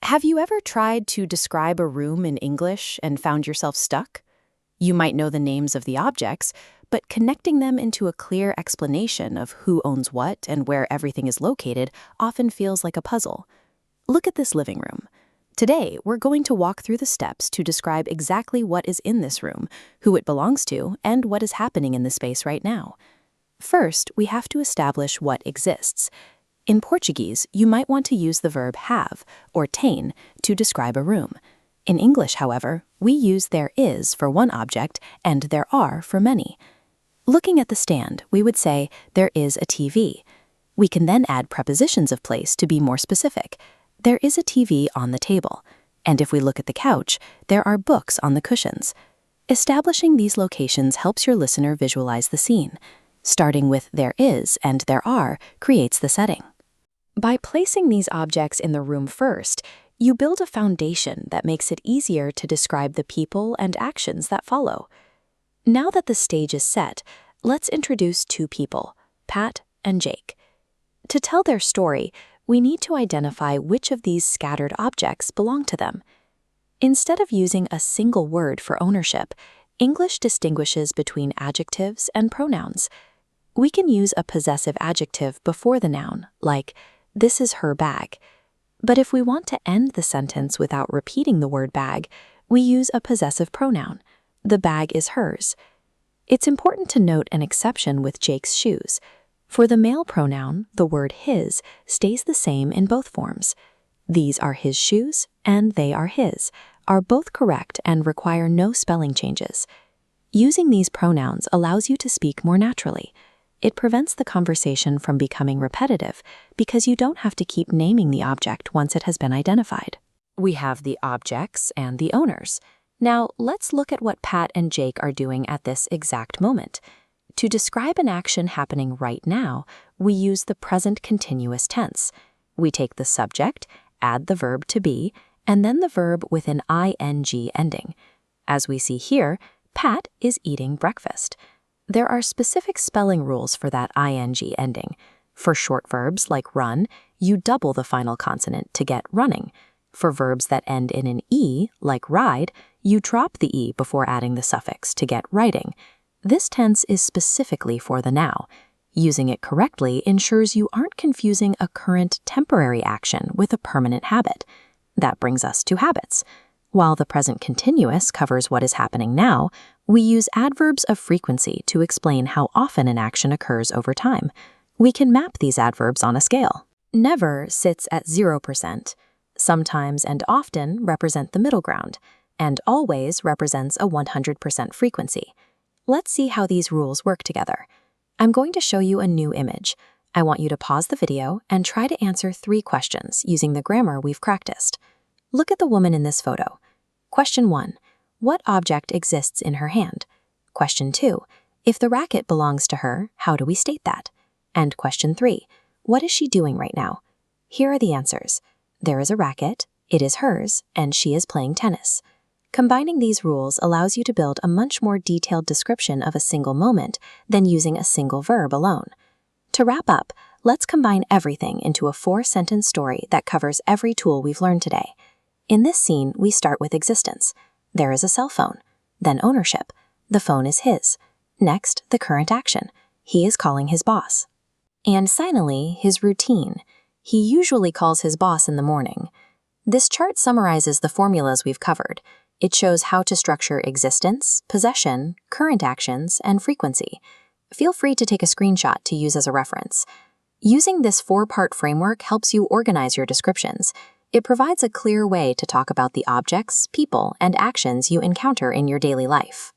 Have you ever tried to describe a room in English and found yourself stuck? You might know the names of the objects, but connecting them into a clear explanation of who owns what and where everything is located often feels like a puzzle. Look at this living room. Today, we're going to walk through the steps to describe exactly what is in this room, who it belongs to, and what is happening in the space right now. First, we have to establish what exists. In Portuguese, you might want to use the verb have, or tem, to describe a room. In English, however, we use there is for one object and there are for many. Looking at the stand, we would say there is a TV. We can then add prepositions of place to be more specific. There is a TV on the table. And if we look at the couch, there are books on the cushions. Establishing these locations helps your listener visualize the scene. Starting with there is and there are creates the setting. By placing these objects in the room first, you build a foundation that makes it easier to describe the people and actions that follow. Now that the stage is set, let's introduce two people, Pat and Jake. To tell their story, we need to identify which of these scattered objects belong to them. Instead of using a single word for ownership, English distinguishes between adjectives and pronouns. We can use a possessive adjective before the noun, like, "This is her bag." But if we want to end the sentence without repeating the word bag, we use a possessive pronoun. The bag is hers. It's important to note an exception with Jake's shoes. For the male pronoun, the word his stays the same in both forms. These are his shoes and they are his, are both correct and require no spelling changes. Using these pronouns allows you to speak more naturally. It prevents the conversation from becoming repetitive because you don't have to keep naming the object once it has been identified. We have the objects and the owners. Now, let's look at what Pat and Jake are doing at this exact moment. To describe an action happening right now, we use the present continuous tense. We take the subject, add the verb to be, and then the verb with an ing ending. As we see here, Pat is eating breakfast. There are specific spelling rules for that ing ending. For short verbs like run, you double the final consonant to get running. For verbs that end in an e, like ride, you drop the e before adding the suffix to get writing. This tense is specifically for the now. Using it correctly ensures you aren't confusing a current temporary action with a permanent habit. That brings us to habits. While the present continuous covers what is happening now, we use adverbs of frequency to explain how often an action occurs over time. We can map these adverbs on a scale. Never sits at 0%. Sometimes and often represent the middle ground, and always represents a 100% frequency. Let's see how these rules work together. I'm going to show you a new image. I want you to pause the video and try to answer 3 questions using the grammar we've practiced. Look at the woman in this photo. Question 1. What object exists in her hand? Question 2. If the racket belongs to her, how do we state that? And question 3. What is she doing right now? Here are the answers. There is a racket, it is hers, and she is playing tennis. Combining these rules allows you to build a much more detailed description of a single moment than using a single verb alone. To wrap up, let's combine everything into a 4-sentence story that covers every tool we've learned today. In this scene, we start with existence. There is a cell phone. Then ownership. The phone is his. Next, the current action. He is calling his boss. And finally, his routine. He usually calls his boss in the morning. This chart summarizes the formulas we've covered. It shows how to structure existence, possession, current actions, and frequency. Feel free to take a screenshot to use as a reference. Using this 4-part framework helps you organize your descriptions. It provides a clear way to talk about the objects, people, and actions you encounter in your daily life.